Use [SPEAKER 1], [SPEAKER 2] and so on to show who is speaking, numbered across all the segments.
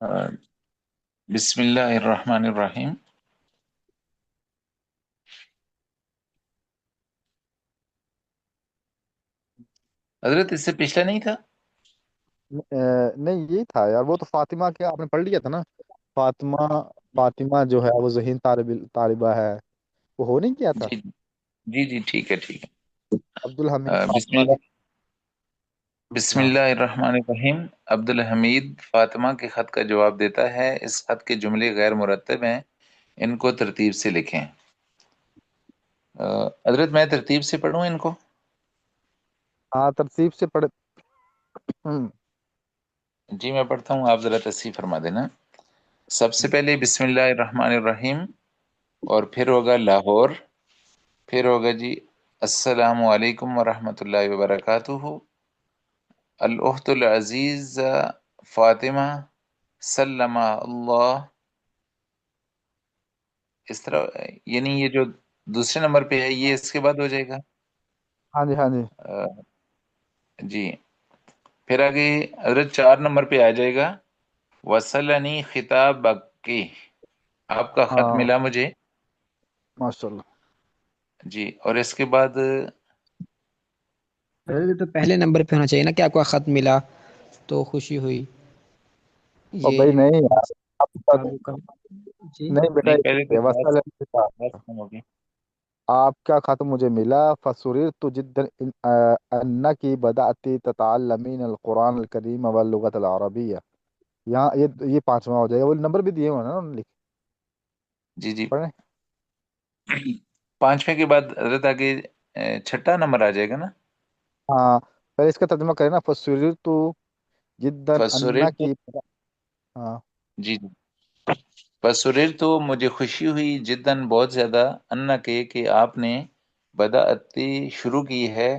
[SPEAKER 1] بسم اللہ الرحمن الرحیم۔ حضرت اس سے پچھلا نہیں تھا؟
[SPEAKER 2] نہیں، یہی تھا یار، وہ تو فاطمہ کے آپ نے پڑھ لیا تھا نا۔ فاطمہ فاطمہ جو ہے وہ ذہین طالبہ ہے، وہ ہو نہیں کیا تھا؟
[SPEAKER 1] جی جی جی، ٹھیک ہے ٹھیک ہے۔
[SPEAKER 2] عبد الحمید
[SPEAKER 1] بسم
[SPEAKER 2] فاطمہ کا۔
[SPEAKER 1] اللہ بسم
[SPEAKER 2] ہاں
[SPEAKER 1] اللہ الرحمن الرحیم۔ عبد الحمید فاطمہ کے خط کا جواب دیتا ہے، اس خط کے جملے غیر مرتب ہیں، ان کو ترتیب سے لکھیں۔ حضرت میں ترتیب سے پڑھوں ان کو؟
[SPEAKER 2] ہاں، ترتیب سے پڑھ۔ ہم،
[SPEAKER 1] جی میں پڑھتا ہوں، آپ ذرا تصحیح فرما دینا۔ سب سے پہلے بسم اللہ الرحمن الرحیم، اور پھر ہوگا لاہور، پھر ہوگا جی السلام علیکم ورحمۃ اللہ وبرکاتہ، الاخت العزیز فاطمہ سلم اللہ، اس طرح، یعنی یہ جو دوسرے نمبر پہ ہے یہ اس کے بعد ہو جائے گا۔
[SPEAKER 2] ہاں جی، ہاں جی،
[SPEAKER 1] جی پھر آگے حضرت 4 نمبر پہ آ جائے گا، وصلنی خطاب کی، آپ کا خط
[SPEAKER 2] ہاں،
[SPEAKER 1] ملا مجھے۔
[SPEAKER 2] ماشاء اللہ۔
[SPEAKER 1] جی اور اس کے بعد
[SPEAKER 3] حضرت تو پہلے نمبر پہ ہونا چاہیے نا کہ آپ کو خط ملا تو خوشی ہوئی،
[SPEAKER 2] اور بھائی
[SPEAKER 3] یہ
[SPEAKER 2] نہیں یار،
[SPEAKER 3] کتابوں کا۔ جی
[SPEAKER 2] نہیں بیٹا،
[SPEAKER 1] نہیں، پہلے تو
[SPEAKER 2] یہ
[SPEAKER 1] خاص
[SPEAKER 2] وصل
[SPEAKER 1] خاص کام ہوگی۔
[SPEAKER 2] آپ کا خط مجھے ملا، فسررت جدا انکی بدأتی تتعلمین القرآن الکریم واللغۃ العربیہ۔ یہاں یہ پانچواں ہو جائے گا، وہ نمبر بھی دیے ہوئے ہیں نا انہوں نے، لکھ
[SPEAKER 1] جی جی،
[SPEAKER 2] پڑھیں۔
[SPEAKER 1] 5ویں کے بعد حضرت آگے 6 نمبر آ جائے گا نا،
[SPEAKER 2] ہاں، پہلے اس کا ترجمہ کریں نا، فسررت جدا
[SPEAKER 1] فسرر تو،
[SPEAKER 2] انکی۔ ہاں
[SPEAKER 1] جی جی، فسرر تو مجھے خوشی ہوئی، جداً بہت زیادہ، انا کہ آپ نے بدأتی شروع کی ہے،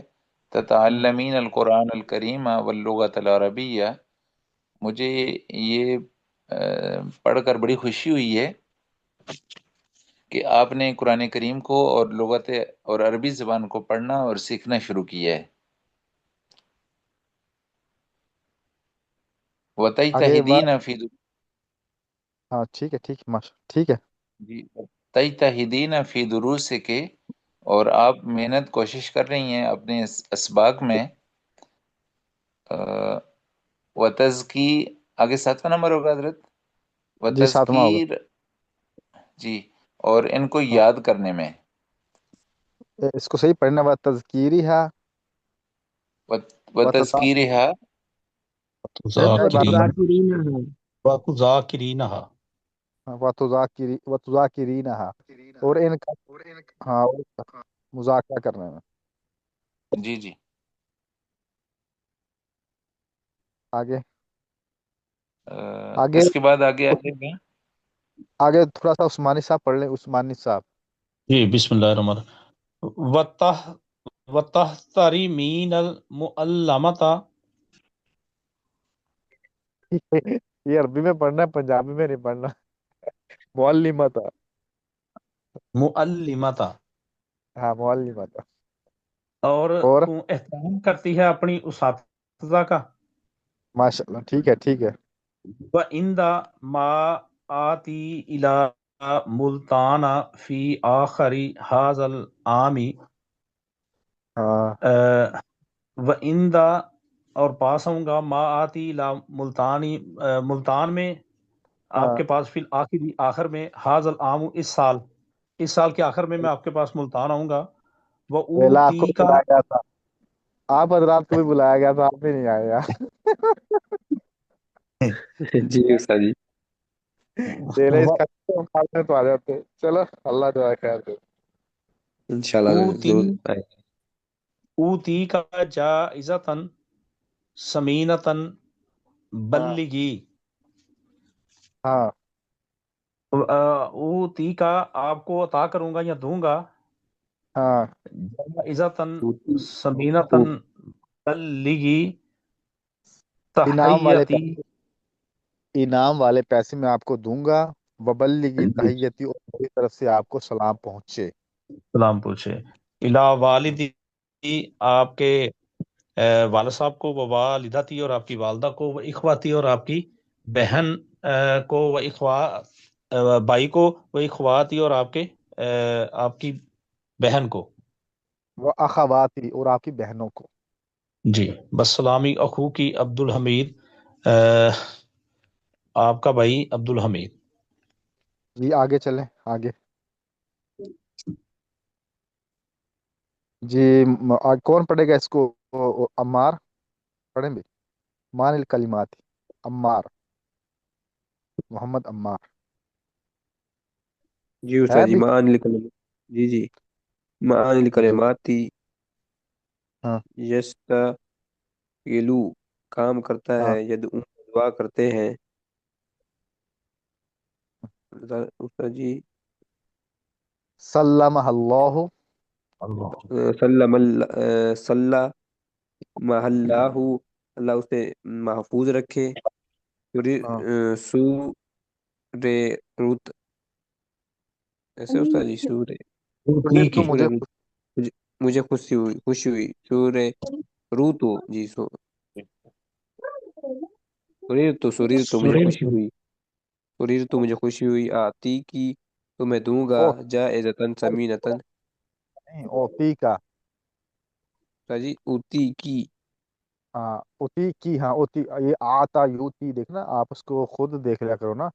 [SPEAKER 1] تتعلمین القرآن الکریم واللغۃ العربیہ، مجھے یہ پڑھ کر بڑی خوشی ہوئی ہے کہ آپ نے قرآن کریم کو اور لغت اور عربی زبان کو پڑھنا اور سیکھنا شروع کیا ہے۔
[SPEAKER 2] آگے
[SPEAKER 1] وَتَجْتَهِدِينَ فِي
[SPEAKER 2] ہاں ٹھیک ہے، ٹھیک ہے، ٹھیک ہے۔
[SPEAKER 1] جی تجتہدین فی دروسک، اور آپ محنت کوشش کر رہی ہیں اپنے اسباق میں، وتزکی، آگے 7واں نمبر ہوگا حضرت،
[SPEAKER 2] جی، ساتواں ہوگا۔
[SPEAKER 1] وتذکیر، جی، اور ان کو
[SPEAKER 2] ہاں،
[SPEAKER 1] یاد کرنے میں،
[SPEAKER 2] اس کو صحیح پڑھنا ہوا، تذکیری ہے
[SPEAKER 1] وتذکیرہا،
[SPEAKER 2] بات
[SPEAKER 4] ذاکرین
[SPEAKER 3] ذاکرین ہیں۔
[SPEAKER 4] ذاکرینہا۔
[SPEAKER 2] وتذاکرین ہے، اور ان کا، ہاں، مذاکرہ کرنے میں۔
[SPEAKER 1] جی جی،
[SPEAKER 2] آگے آگے
[SPEAKER 1] اس کے بعد آگے آ جائے گا،
[SPEAKER 2] آگے تھوڑا سا عثمانی صاحب پڑھ لیں، عثمانی صاحب۔
[SPEAKER 4] جی بسم اللہ الرحمن الرحیم۔ وَتَحْتَرِمِینَ الْمُعَلَّمَةَ۔
[SPEAKER 2] یہ عربی میں پڑھنا ہے، پنجابی میں نہیں پڑھنا۔ معلمہ تھا،
[SPEAKER 4] معلمتا،
[SPEAKER 2] ہاں معلمہ تھا۔
[SPEAKER 4] اور
[SPEAKER 2] اور
[SPEAKER 4] تو احترام کرتی ہے اپنی اساتذہ کا۔
[SPEAKER 2] ماشاء اللہ، ٹھیک ہے ٹھیک ہے۔
[SPEAKER 4] وَإِنْدَ مَا آتی إِلَى مُلْتَانَ فِي آخَرِ هَذَا الْعَامِ۔
[SPEAKER 2] ہاں
[SPEAKER 4] وَإِنْدَ، اور پاس آؤں گا، ما آتی إِلَى ملتانی، ملتان میں، آپ
[SPEAKER 2] ہاں،
[SPEAKER 4] کے پاس فی الآخری، آخر میں، حاض العام، اس سال کے آخر میں آپ کے پاس ملتان آؤں گا۔ وہ
[SPEAKER 2] پہلا آپ کو
[SPEAKER 4] اوتی
[SPEAKER 2] بھی
[SPEAKER 4] کا،
[SPEAKER 2] بلایا گیا تھا، آپ حضرات کو بھی بلایا گیا تھا، آپ بھی نہیں آئے یار۔
[SPEAKER 5] جی استاد جی،
[SPEAKER 2] چلے اس کا تو آ جاتے، چلو اللہ دعا خیر دے۔
[SPEAKER 5] انشاءاللہ
[SPEAKER 4] اوتی
[SPEAKER 5] ضرور آئے۔
[SPEAKER 4] اوتی کا جائزتاً سمینتاً
[SPEAKER 2] ہاں
[SPEAKER 4] بلگی،
[SPEAKER 2] ہاں
[SPEAKER 4] اوتی کا، آپ کو عطا کروں گا یا دوں گا،
[SPEAKER 2] ہاں،
[SPEAKER 4] جائزتاً
[SPEAKER 5] اوتی
[SPEAKER 4] سمینتاً بلگی
[SPEAKER 2] انعام والے
[SPEAKER 4] تحیتی،
[SPEAKER 2] پیسے، انعام والے پیسے میں آپ کو دوں گا، وبلغی تحیتی، اور میری طرف سے آپ کو سلام پہنچے۔
[SPEAKER 4] سلام پوچھے، الا والدی، آپ کے والد صاحب کو، و والدتی، اور آپ کی والدہ کو، و اخواتی، اور آپ کی بہن کو و بھائی کو و اخواتی اور آپ کی بہن کو.
[SPEAKER 2] وہ اخواتی اور آپ کی بہنوں کو.
[SPEAKER 4] جی بس سلامی اخو کی عبد الحمید، آپ کا بھائی عبد الحمید.
[SPEAKER 2] جی آگے چلیں آگے. جی کون پڑھے گا اس کو؟ عمار پڑھیں بھی. مان الکلمات، عمار، محمد عمار
[SPEAKER 5] جی
[SPEAKER 2] ہے
[SPEAKER 5] استاد جی،
[SPEAKER 2] بھی.
[SPEAKER 5] معانی الکلمات. جی جی، معانی
[SPEAKER 2] جی
[SPEAKER 5] الکلمات
[SPEAKER 2] ہاں
[SPEAKER 5] یستغلو کام کرتا
[SPEAKER 2] ہاں.
[SPEAKER 5] ہے، یدعو دعا کرتے ہیں. استاد جی،
[SPEAKER 2] سلم اللہ.
[SPEAKER 4] اللہ.
[SPEAKER 5] صلی محلہ، اللہ اسے محفوظ رکھے.
[SPEAKER 2] ہاں.
[SPEAKER 5] سور روت، ایسے استاد جی، سور
[SPEAKER 2] پھر
[SPEAKER 4] ٹھیک
[SPEAKER 2] تو
[SPEAKER 4] ہے.
[SPEAKER 5] سور
[SPEAKER 2] مجھے
[SPEAKER 5] روت. مجھے خوشی ہوئی سور روتو. جی سریر تو مجھے
[SPEAKER 4] سورین
[SPEAKER 5] خوشی ہوئی. سریر تو مجھے خوشی ہوئی. آتی کی تو میں دوں گا،
[SPEAKER 2] او
[SPEAKER 5] جائزتاً سمینتاً.
[SPEAKER 2] نہیں اوتی کا.
[SPEAKER 5] استاد جی، اوتی کی.
[SPEAKER 2] ہاں اوتی کی. ہاں اوتی، یہ آتا یوتی دیکھنا، آپ اس کو خود دیکھ لیا کرو نا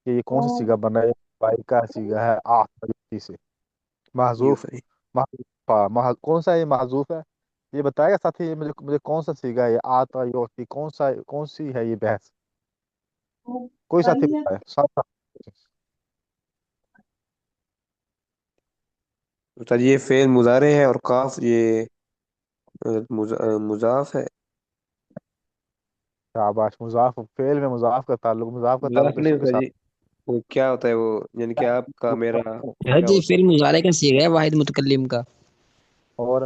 [SPEAKER 2] کہ یہ کون سا سیگا بن رہا ہے. بائی کا سیگا ہے آتا یوتی سے.
[SPEAKER 5] جی
[SPEAKER 2] محذوف.
[SPEAKER 5] استاد جی.
[SPEAKER 2] کون سا یہ محذوف ہے؟ یہ بتائے گا ساتھی، یہ مجھے کون سا سیگا ہے یہ آتا یوتی؟ کون سی ہے یہ بحث؟ کوئی ساتھی بتائے
[SPEAKER 5] استاد جی، یہ فعل مضارع ہے اور کاف یہ مضاف ہے.
[SPEAKER 2] شاباش. مضاف فعل میں مضاف کا
[SPEAKER 5] مضاف
[SPEAKER 2] تعلق
[SPEAKER 5] نہیں
[SPEAKER 2] اسم کے
[SPEAKER 5] استاد
[SPEAKER 2] ساتھ.
[SPEAKER 5] جی، وہ کیا ہوتا ہے وہ، یعنی کہ آپ کا میرا کیا
[SPEAKER 3] جی
[SPEAKER 5] ہوتا
[SPEAKER 3] فعل مضارع کا صیغہ ہے واحد متکلم کا.
[SPEAKER 2] اور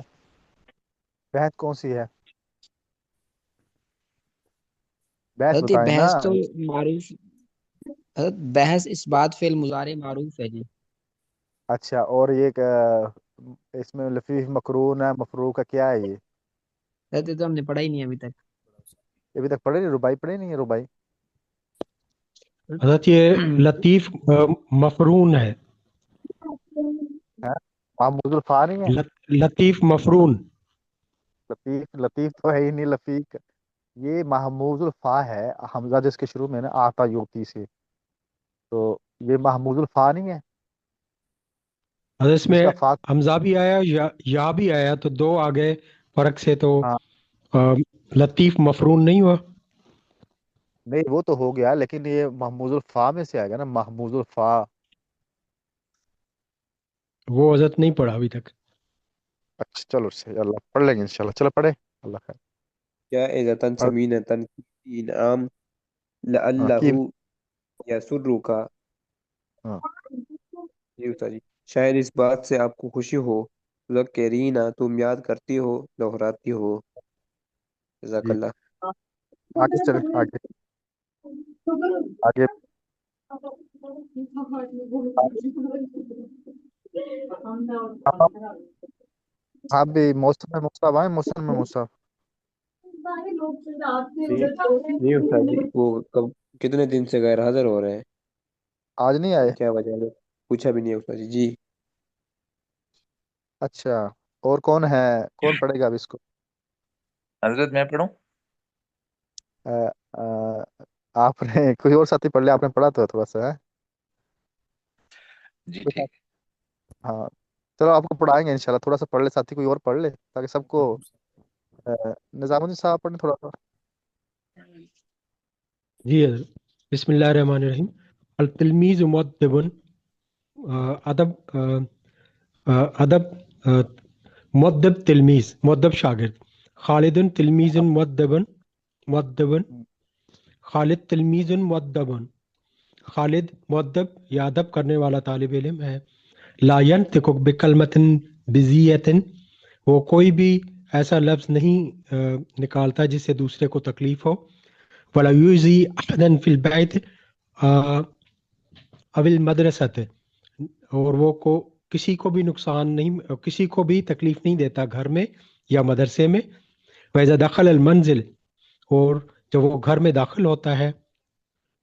[SPEAKER 2] بحث کون سی ہے؟ بحث
[SPEAKER 3] حضرت یہ
[SPEAKER 2] بتائیں نا.
[SPEAKER 3] بحث تو معروف، حضرت بحث اس بات فعل مضارع معروف ہے جی.
[SPEAKER 2] اچھا، اور یہ اس میں لفیف مقرون ہے، مفروع کا کیا ہے یہ؟
[SPEAKER 3] حضرت یہ تو ہم نے پڑھا ہی نہیں ابھی تک.
[SPEAKER 2] ابھی تک پڑھے نہیں؟ ربائی پڑھے نہیں ہے؟ ربائی
[SPEAKER 6] حضرت یہ لطیف مفرون ہے.
[SPEAKER 2] ہے؟ محمود الفا نہیں ہے؟
[SPEAKER 6] لطیف مفرون.
[SPEAKER 2] لطیف تو ہے ہی نہیں. لفیق یہ محمود الفا ہے، حمزہ جس کے شروع میں نا آتا یوتی سے، تو یہ محمود الفا نہیں ہے
[SPEAKER 6] حضرت اس
[SPEAKER 2] جس
[SPEAKER 6] میں
[SPEAKER 2] کا فا.
[SPEAKER 6] حمزہ بھی آیا یا بھی آیا، تو دو آگے فرق سے تو
[SPEAKER 2] ہاں
[SPEAKER 6] لطیف مفرون نہیں ہوا.
[SPEAKER 2] نہیں وہ تو ہو گیا، لیکن یہ محمود الفا میں سے آئے گا نا، محمود الفا.
[SPEAKER 6] وہ حضرت نہیں پڑھا ابھی تک.
[SPEAKER 2] اچھا چلو صحیح، اللہ پڑھ لیں گے انشاءاللہ. چلو پڑھے. اللہ خیر.
[SPEAKER 5] جائزتاً
[SPEAKER 2] اور
[SPEAKER 5] سمینتاً، انعام،
[SPEAKER 2] ہاں
[SPEAKER 5] لعلہ
[SPEAKER 2] کی.
[SPEAKER 5] یسرک.
[SPEAKER 2] ہاں
[SPEAKER 5] جی استاد جی، شاید اس بات سے آپ کو خوشی ہو، تذکرین تم یاد کرتی ہو، دہراتی ہو. جزاک
[SPEAKER 2] جی
[SPEAKER 5] اللہ.
[SPEAKER 2] آگے چلیں آگے آگے. ہاں بھی موسم میں مصطفیٰ آئے. موسم میں مصطفیٰ
[SPEAKER 5] جی جی استاد جی، وہ کتنے دن سے غیر حاضر ہو رہے ہیں،
[SPEAKER 2] آج نہیں آئے.
[SPEAKER 5] کیا وجہ ہے؟ پوچھا بھی نہیں استاد جی. جی
[SPEAKER 2] اچھا، اور کون ہے؟ کون پڑھے گا اب اس کو؟
[SPEAKER 1] حضرت میں پڑھوں؟
[SPEAKER 2] آ، آ، آپ نے کوئی اور ساتھی پڑھ لیا، آپ نے پڑھا تو تھوڑا سا ہے.
[SPEAKER 1] جی
[SPEAKER 2] کوئی
[SPEAKER 1] ٹھیک
[SPEAKER 2] ساتھی- ہاں چلو آپ کو پڑھائیں گے انشاءاللہ. تھوڑا سا پڑھ لے ساتھی، کوئی اور پڑھ لے تاکہ سب کو. نظام الدین صاحب پڑھیں تھوڑا سا.
[SPEAKER 1] ہے.
[SPEAKER 6] جی حضرت، بسم اللہ الرحمن الرحیم. التلمیذ مؤدب، ادب ادب مؤدب تلمیذ، مؤدب شاگرد. خالد تلمیذ مؤدب. خالد تلمیذ مؤدب. خالد مؤدب یا ادب کرنے والا طالب علم ہے. لا ينطق بکلمۃ بذیۃ، وہ کوئی بھی ایسا لفظ نہیں نکالتا جس سے دوسرے کو تکلیف ہو. ولا یؤذی احدا فی البیت او المدرسۃ، اور وہ کسی کو بھی نقصان نہیں، کسی کو بھی تکلیف نہیں دیتا گھر میں یا مدرسے میں. وَإِذَا دخل المنزل، اور جب وہ گھر میں داخل ہوتا ہے.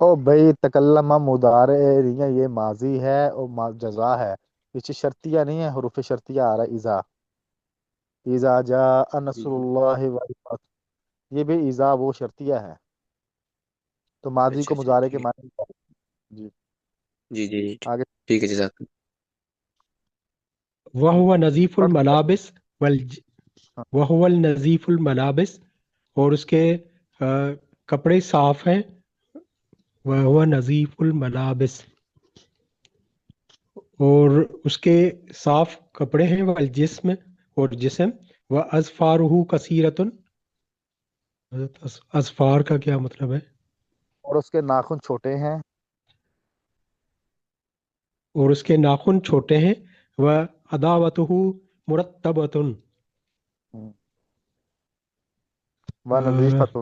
[SPEAKER 2] او بھائی تکلم مضارع نہیں ہے، یہ ماضی ہے اور جزا ہے، یہ شرطیہ نہیں ہے، حروف شرطیہ آ رہا ہے اذا، اذا جاء
[SPEAKER 5] جی
[SPEAKER 2] نصر
[SPEAKER 5] جی
[SPEAKER 2] اللہ والفتح، یہ بھی اذا وہ شرطیہ ہے، تو ماضی
[SPEAKER 5] اچھا
[SPEAKER 2] کو
[SPEAKER 5] اچھا
[SPEAKER 2] مضارع کے
[SPEAKER 5] ٹھیک ہے
[SPEAKER 2] معنی میں۔ جی
[SPEAKER 5] جی جی جی
[SPEAKER 2] آگے۔
[SPEAKER 5] ٹھیک ہے جزاک
[SPEAKER 6] وَهُوَ نَظِيفُ
[SPEAKER 2] پڑھ دو۔
[SPEAKER 6] الْمَلَابِسِ
[SPEAKER 2] ہاں،
[SPEAKER 6] وَهُوَ النَّظِيفُ الْمَلَابِسِ، اور اس کے کپڑے صاف ہیں، وَهُوَ نَظِيفُ الْمَلَابِسِ، اور اس کے صاف کپڑے ہیں، والجسم، اور جسم، وَأَظْفَارُهُ كَثِيرَةٌ، اظفار کا کیا مطلب ہے؟
[SPEAKER 2] اور اس کے ناخن چھوٹے ہیں،
[SPEAKER 6] اور اس کے ناخن چھوٹے ہیں، وَعَدَاوَتُهُ مُرَتَّبَةٌ،
[SPEAKER 2] وہ نظیفۃ،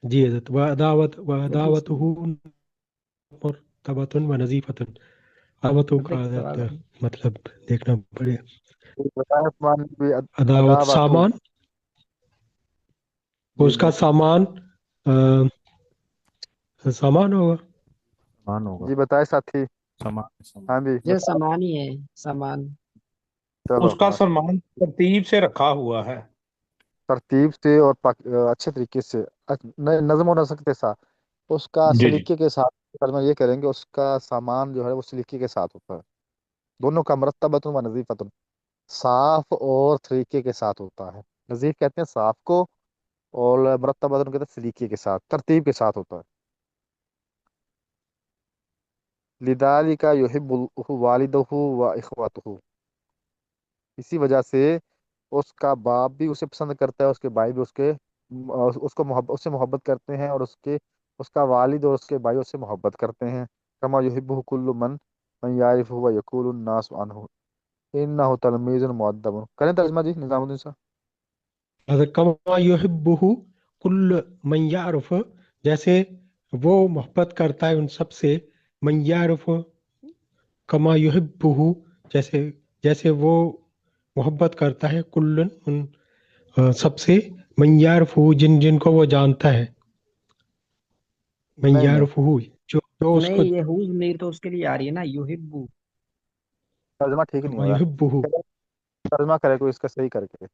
[SPEAKER 6] جی حضرت، وَعَدَاوَتُهُ مرتبۃ ونظیفۃ، عداوتوں
[SPEAKER 3] مطلب
[SPEAKER 6] کا
[SPEAKER 3] ایک سوال
[SPEAKER 6] حضرت
[SPEAKER 3] ہے،
[SPEAKER 6] مطلب دیکھنا پڑے،
[SPEAKER 2] بتائیں عثمان بھی
[SPEAKER 6] عداوت
[SPEAKER 2] عداوت،
[SPEAKER 6] سامان،
[SPEAKER 2] جی
[SPEAKER 6] اس کا سامان سامان ہوگا،
[SPEAKER 7] سامان ہوگا،
[SPEAKER 2] جی بتائے ساتھی،
[SPEAKER 7] سامان
[SPEAKER 2] ہاں بھی
[SPEAKER 3] جو
[SPEAKER 2] بتائیں،
[SPEAKER 3] سامان ہی ہے، سامان۔
[SPEAKER 2] چلو
[SPEAKER 4] اس کا
[SPEAKER 2] ہاں،
[SPEAKER 4] سامان ترتیب سے رکھا ہوا ہے۔
[SPEAKER 2] ترتیب سے اور اچھے طریقے سے، نظم و نسق کے ساتھ، اس کا
[SPEAKER 4] جی جی
[SPEAKER 2] سلیقے کے ساتھ، ترجمہ یہ کریں گے اس کا سامان جو ہے وہ سلیقے کے ساتھ ہوتا ہے، دونوں کا مرتبۃ و نظیفۃ، صاف اور طریقے کے ساتھ ہوتا ہے، نظیف کہتے ہیں صاف کو، اور مرتبۃ کہتے ہیں سلیقے کے ساتھ، ترتیب کے ساتھ ہوتا ہے۔ لذالک یحب والدہ و اخواتہ، اسی وجہ سے اس کا باپ بھی اسے پسند کرتا ہے، اس کے بھائی بھی اس کو محبت، اس سے محبت کرتے ہیں، اور اس کا والد اور اس کے بھائی اس سے محبت کرتے ہیں، کما یحبہ کل من یعرفہ و یقول الناس عنہ انہ تلمیذ مؤدب، کریں ترجمہ جی نظام الدین صاحب۔
[SPEAKER 6] حضرت کما یحبہ کل من یعرف، جیسے وہ محبت کرتا ہے ان سب سے، من یعرف، کما یحبہ، جیسے جیسے وہ محبت کرتا ہے، کل ان سب سے، من یعرفہ، جن جن کو وہ جانتا ہے، من
[SPEAKER 2] نہیں نہیں،
[SPEAKER 6] یعرفہ، جو اس کو،
[SPEAKER 3] نہیں، یہ ہوز نہیں تو اس کے لیے آ رہی ہے نا، یحبو۔
[SPEAKER 2] ترجمہ ٹھیک نہیں
[SPEAKER 6] کما
[SPEAKER 2] ہو رہا،
[SPEAKER 6] یحبہ،
[SPEAKER 2] ترجمہ کرے کوئی اس کا صحیح کر کے۔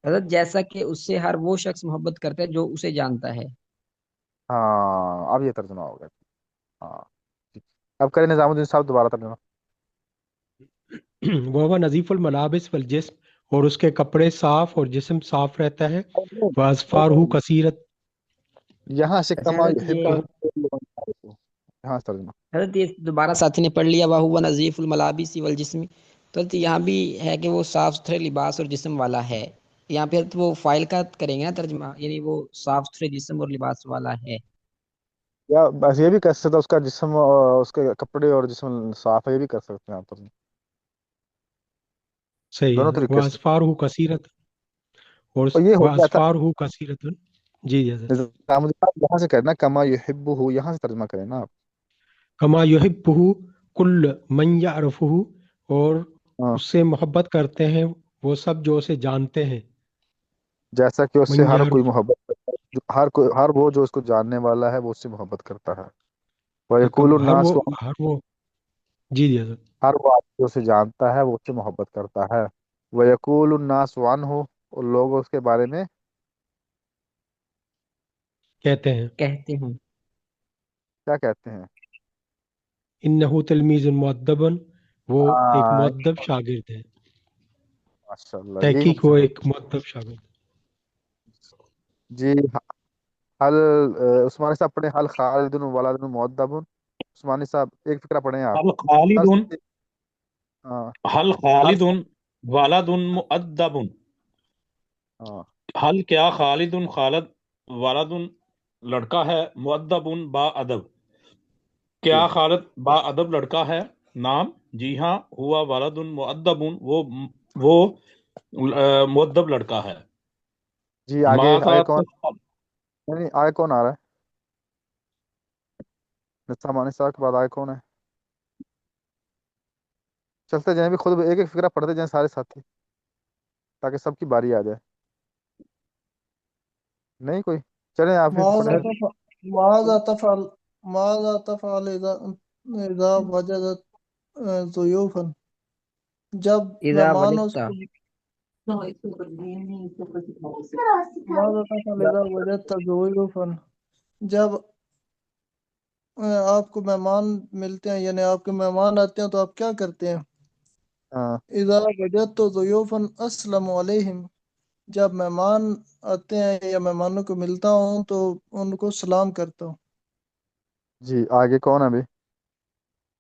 [SPEAKER 3] حضرت جیسا کہ اس سے ہر وہ شخص محبت کرتا ہے جو اسے جانتا ہے۔
[SPEAKER 2] ہاں اب یہ ترجمہ ہو گیا، ہاں ٹھیک۔ اب کریں نظام الدین صاحب دوبارہ ترجمہ۔
[SPEAKER 6] وہ نظیف الملابس والجسم، اور اس کے کپڑے صاف اور جسم صاف رہتا ہے، وازفارہ کثیرت،
[SPEAKER 2] یہاں سے
[SPEAKER 3] اچھا
[SPEAKER 2] کما
[SPEAKER 3] حضرت،
[SPEAKER 2] یحب،
[SPEAKER 3] یہ
[SPEAKER 2] یہاں سے ترجمہ۔
[SPEAKER 3] حضرت یہ دوبارہ ساتھی نے پڑھ لیا، وہ نظیف الملابس والجسم، تو حضرت یہاں بھی ہے کہ وہ صاف ستھرے لباس اور جسم والا ہے، یہاں پہ حضرت وہ فائل کا کریں گے نا ترجمہ، یعنی وہ صاف ستھرے جسم اور لباس والا ہے۔
[SPEAKER 2] یا بس یہ بھی کر سکتا اس کا جسم اور اس کے کپڑے اور جسم صاف ہے، یہ بھی کر سکتے ہیں آپ ترجمہ،
[SPEAKER 6] صحیح
[SPEAKER 2] دونوں
[SPEAKER 6] ہے،
[SPEAKER 2] طریقے سے۔
[SPEAKER 6] وازفارہ کثیرت، اور
[SPEAKER 2] اور یہ ہو گیا تھا
[SPEAKER 6] وازفارہ کثیرت، جی حضرت،
[SPEAKER 2] نظام الدین صاحب، یہاں سے کرنا کما یحب ہو، یہاں سے ترجمہ کریں نا آپ۔
[SPEAKER 6] کما یحبہ کل من یعرفہ، اور
[SPEAKER 2] ہاں،
[SPEAKER 6] اس سے محبت کرتے ہیں وہ سب جو اسے جانتے ہیں،
[SPEAKER 2] جیسا کہ اس سے
[SPEAKER 6] من
[SPEAKER 2] ہر کوئی
[SPEAKER 6] یعرف،
[SPEAKER 2] محبت کرتا ہے، ہر وہ جو اس کو جاننے والا ہے وہ اس سے محبت کرتا ہے، وَيَقُولُ
[SPEAKER 6] ہر
[SPEAKER 2] النَّاسُ،
[SPEAKER 6] وہ، جی جی حضرت،
[SPEAKER 2] ہر وہ آدمی جو اسے جانتا ہے وہ اس سے محبت کرتا ہے، وَيَقُولُ النَّاسُ عَنْهُ، اور لوگ اس کے بارے میں
[SPEAKER 6] کہتے ہیں،
[SPEAKER 3] کہتے ہیں۔
[SPEAKER 2] کیا کہتے ہیں؟
[SPEAKER 6] انہ تلمیذ مؤدب، وہ ایک
[SPEAKER 2] ہاں،
[SPEAKER 6] مؤدب شاگرد ہے،
[SPEAKER 2] ماشاء اللہ، یہی ہم
[SPEAKER 6] تحقیق
[SPEAKER 2] سے
[SPEAKER 6] وہ
[SPEAKER 2] کہتے
[SPEAKER 6] ایک مؤدب شاگرد
[SPEAKER 2] ہیں جی۔ حل عثمانی صاحب پڑھیں، حل خالد ولد مؤدب، عثمانی صاحب ایک فکرہ پڑھیں آپ،
[SPEAKER 4] حل خالد،
[SPEAKER 2] ہاں
[SPEAKER 4] حل
[SPEAKER 2] حل،
[SPEAKER 4] خالد ولد مؤدب،
[SPEAKER 2] ہاں
[SPEAKER 4] حل کیا خالد خالد ولد لڑکا ہے، مؤدب با ادب،
[SPEAKER 2] جی
[SPEAKER 4] کیا خالد با ادب لڑکا ہے، نام، جی ہاں، ہوا ولد مؤدب، وہ مؤدب لڑکا ہے،
[SPEAKER 2] جی آگے
[SPEAKER 4] ماذا
[SPEAKER 2] آگے کون،
[SPEAKER 4] تفعل،
[SPEAKER 2] نہیں آگے کون آ رہا ہے؟ نسامانی صاحب کے بعد آگے کون ہے؟ چلتے جائیں بھی، خود ایک ایک فکرہ پڑھتے جائیں سارے ساتھی، تاکہ سب کی باری آ جائے، نہیں کوئی، چلیں آپ ہی پڑھیں۔
[SPEAKER 8] ماذا تفعل ماذا تفعل إذا وجدت ضيوفا، جب
[SPEAKER 3] اذا
[SPEAKER 8] مہمانوں
[SPEAKER 3] وجدت
[SPEAKER 8] سے ماذا تفعل إذا وجدت ضيوفا، جب آپ کو مہمان ملتے ہیں، یعنی آپ کے مہمان آتے ہیں تو آپ کیا کرتے ہیں؟
[SPEAKER 2] ہاں
[SPEAKER 8] اذا وجدت ضيوفا اسلم علیہم، جب مہمان آتے ہیں یا مہمانوں کو ملتا ہوں تو ان کو سلام کرتا ہوں۔
[SPEAKER 2] جی آگے کون ہے ابھی؟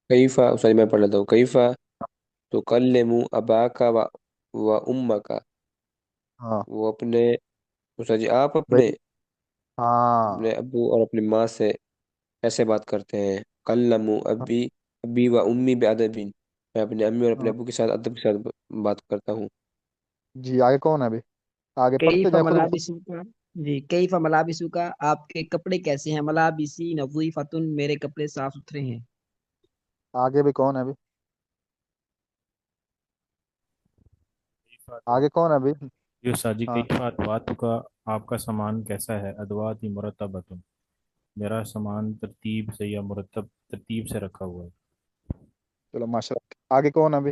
[SPEAKER 5] کیفا، سوری میں پڑھ لیتا ہوں، کیفا تکلم اباکا و امکا،
[SPEAKER 2] ہاں
[SPEAKER 5] وہ اپنے استاد جی آپ
[SPEAKER 2] بھائی،
[SPEAKER 5] اپنے
[SPEAKER 2] ہاں
[SPEAKER 5] ابو اور اپنی ماں سے ایسے بات کرتے ہیں؟ کلمو ابی و امی بادبین، میں اپنے امی اور اپنے
[SPEAKER 2] ہاں۔
[SPEAKER 5] ابو کے ساتھ ادب کے ساتھ بات کرتا ہوں۔
[SPEAKER 2] جی آگے کون ہے ابھی؟ آگے پڑھتے
[SPEAKER 3] کیف
[SPEAKER 2] جائیں خود بخود۔
[SPEAKER 3] ملابسک، جی کیف ملابسک، آپ کے کپڑے کیسے ہیں؟ ملابسی نظیفتن، میرے کپڑے صاف ستھرے ہیں۔
[SPEAKER 2] آگے بھی کون ہے ابھی؟ آگے کون ہے ابھی؟
[SPEAKER 7] جی استاد جی،
[SPEAKER 2] ہاں
[SPEAKER 7] کیف ادواتک، آپ کا سامان کیسا ہے؟ ادواتی مرتبۃ، میرا سامان ترتیب سے یا مرتب ترتیب سے رکھا ہوا ہے۔
[SPEAKER 2] چلو ماشاء اللہ، آگے کون ہے ابھی؟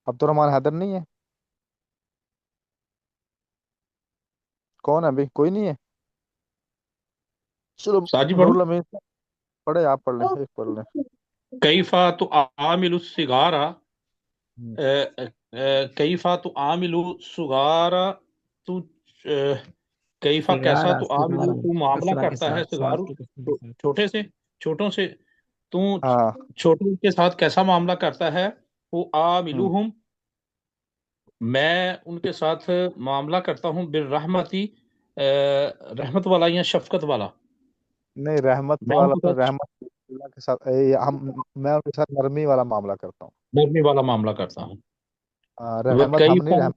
[SPEAKER 2] عبد الرحمن حیدر نہیں ہے؟ کون ہے ابھی؟ کوئی نہیں ہے؟ چلو
[SPEAKER 4] ساجی
[SPEAKER 2] نور
[SPEAKER 4] پڑھو۔
[SPEAKER 2] الامین پڑھے، آپ پڑھ لیں، ایک پڑھ لیں۔
[SPEAKER 4] کیفا تو عامل السگارہ،
[SPEAKER 2] ہوں،
[SPEAKER 4] کیفا تو عامل سگارہ، تو کیفا کیسا
[SPEAKER 3] سگارا
[SPEAKER 4] تو عامل
[SPEAKER 3] سگارا
[SPEAKER 4] تو معاملہ
[SPEAKER 3] کسرا کے
[SPEAKER 4] کرتا ہے،
[SPEAKER 3] ساتھ، سواد
[SPEAKER 4] سگارو
[SPEAKER 3] کے کسرے کے ساتھ۔
[SPEAKER 4] چھوٹے سے، چھوٹوں سے، تو
[SPEAKER 2] ہاں
[SPEAKER 4] چھوٹوں کے ساتھ کیسا معاملہ کرتا ہے؟ وہ
[SPEAKER 2] ہوں،
[SPEAKER 4] عاملہم، میں ان کے ساتھ معاملہ کرتا ہوں، بالرحمتی، رحمت والا یا شفقت والا،
[SPEAKER 2] نہیں رحمت
[SPEAKER 4] میں ان
[SPEAKER 2] والا
[SPEAKER 4] کے
[SPEAKER 2] تو
[SPEAKER 4] ساتھ
[SPEAKER 2] رحمت اللہ کے ساتھ میں ان کے ساتھ نرمی والا معاملہ کرتا ہوں۔
[SPEAKER 4] نرمی والا معاملہ کرتا ہوں۔
[SPEAKER 2] رحمت ہم نہیں،
[SPEAKER 4] وکیفا،
[SPEAKER 2] رحمت۔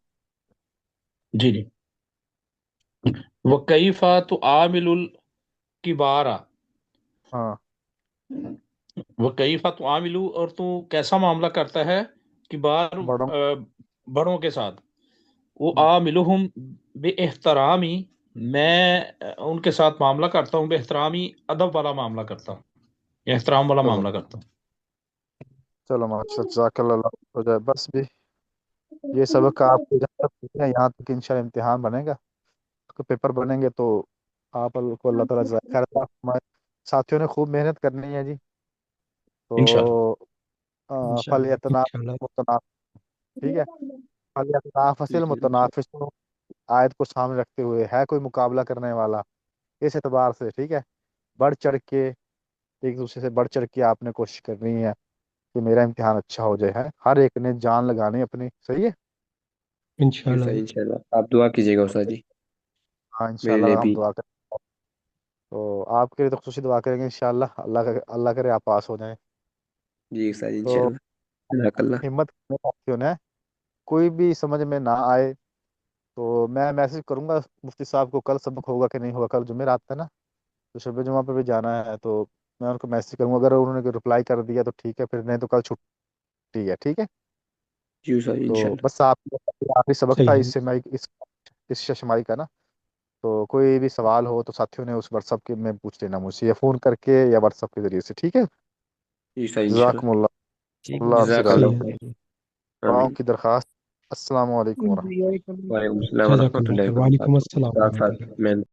[SPEAKER 4] جی جی، وکیفا تو عامل الکبارہ،
[SPEAKER 2] ہاں
[SPEAKER 4] وکیفا تو عاملو، اور تو کیسا معاملہ کرتا ہے کبار،
[SPEAKER 2] بڑوں۔
[SPEAKER 4] بڑوں کے ساتھ، وہ
[SPEAKER 2] ہوں،
[SPEAKER 4] عاملہم بے احترامی، میں ان کے ساتھ معاملہ کرتا ہوں بے احترامی، ادب والا معاملہ کرتا ہوں، احترام والا
[SPEAKER 2] چلو
[SPEAKER 4] معاملہ کرتا ہوں۔
[SPEAKER 2] چلو ماشاء اللہ، جزاک اللہ ہو جائے بس بھی۔ یہ سبق آپ کو جہاں تک پوچھنا ہے، یہاں تک انشاءاللہ امتحان بنے گا، اس کے پیپر بنیں گے تو آپ کو اللہ تعالیٰ جزائے خیر عطا فرمائے۔ ساتھیوں نے خوب محنت کرنی ہے جی،
[SPEAKER 4] انشاءاللہ
[SPEAKER 2] تو
[SPEAKER 6] انشاءاللہ انشاءاللہ
[SPEAKER 2] فلیتنافس، ٹھیک ہے، فلیتنافس
[SPEAKER 5] جی جی انشاءاللہ۔
[SPEAKER 2] المتنافسون، آیت کو سامنے رکھتے ہوئے ہے کوئی مقابلہ کرنے والا اس اعتبار سے، ٹھیک ہے، بڑھ چڑھ کے ایک دوسرے سے بڑھ چڑھ کے آپ نے کوشش کرنی ہے کہ میرا امتحان اچھا ہو جائے، ہے ہر ایک نے جان لگانی اپنی، صحیح ہے۔
[SPEAKER 5] جی
[SPEAKER 6] انشاءاللہ
[SPEAKER 5] صحیح، انشاءاللہ آپ دعا کیجیے گا استاد جی
[SPEAKER 2] ہاں
[SPEAKER 5] میرے
[SPEAKER 2] انشاءاللہ
[SPEAKER 5] لیے
[SPEAKER 2] ہم
[SPEAKER 5] بھی۔
[SPEAKER 2] دعا کریں، تو آپ کے لیے تو خصوصی دعا کریں گے انشاءاللہ، اللہ کرے آپ پاس ہو جائیں۔
[SPEAKER 5] جی استاد جی
[SPEAKER 2] تو
[SPEAKER 5] انشاءاللہ، جزاک اللہ۔
[SPEAKER 2] ہمت کرنے ساتھیوں نے، کوئی بھی سمجھ میں نہ آئے تو میں میسج کروں گا مفتی صاحب کو، کل سبق ہوگا کہ نہیں ہوگا، کل جمعرات ہے نا، تو شب جمعہ پہ بھی جانا ہے، تو میں ان کو میسج کروں گا، اگر انہوں نے رپلائی کر دیا تو ٹھیک ہے، پھر نہیں تو کل چھٹی ہے، ٹھیک ہے۔
[SPEAKER 5] جی استاد جی
[SPEAKER 2] تو
[SPEAKER 5] انشاءاللہ۔
[SPEAKER 2] بس آپ آخری سبق تھا
[SPEAKER 6] صحیح
[SPEAKER 2] اس
[SPEAKER 6] ہے۔
[SPEAKER 2] سے میں اس ششمائی کا نا، تو کوئی بھی سوال ہو تو ساتھیوں نے اس واٹس ایپ کے میں پوچھ لینا مجھ سے، یا فون کر کے یا واٹس ایپ کے ذریعے سے، ٹھیک ہے۔
[SPEAKER 5] جی استاد جی انشاءاللہ۔
[SPEAKER 2] جزاکم اللہ،
[SPEAKER 3] ٹھیک ہے
[SPEAKER 2] اللہ آپ سے
[SPEAKER 5] جزاک
[SPEAKER 2] راضی
[SPEAKER 5] اللہ
[SPEAKER 6] صحیح
[SPEAKER 2] ہو،
[SPEAKER 6] ہے
[SPEAKER 5] خیر۔
[SPEAKER 6] جی۔
[SPEAKER 2] دعاؤں
[SPEAKER 5] آمین۔
[SPEAKER 2] کی درخواست۔ السلام علیکم ورحمۃ اللہ۔
[SPEAKER 5] وعلیکم السلام
[SPEAKER 6] جزاک
[SPEAKER 5] ورحمۃ
[SPEAKER 6] اللہ
[SPEAKER 5] اللہ
[SPEAKER 6] خیر، وعلیکم
[SPEAKER 5] وبرکاتہ۔
[SPEAKER 6] السلام
[SPEAKER 5] ساتھ
[SPEAKER 6] ورحمۃ
[SPEAKER 5] ساتھ
[SPEAKER 6] اللہ۔
[SPEAKER 5] میں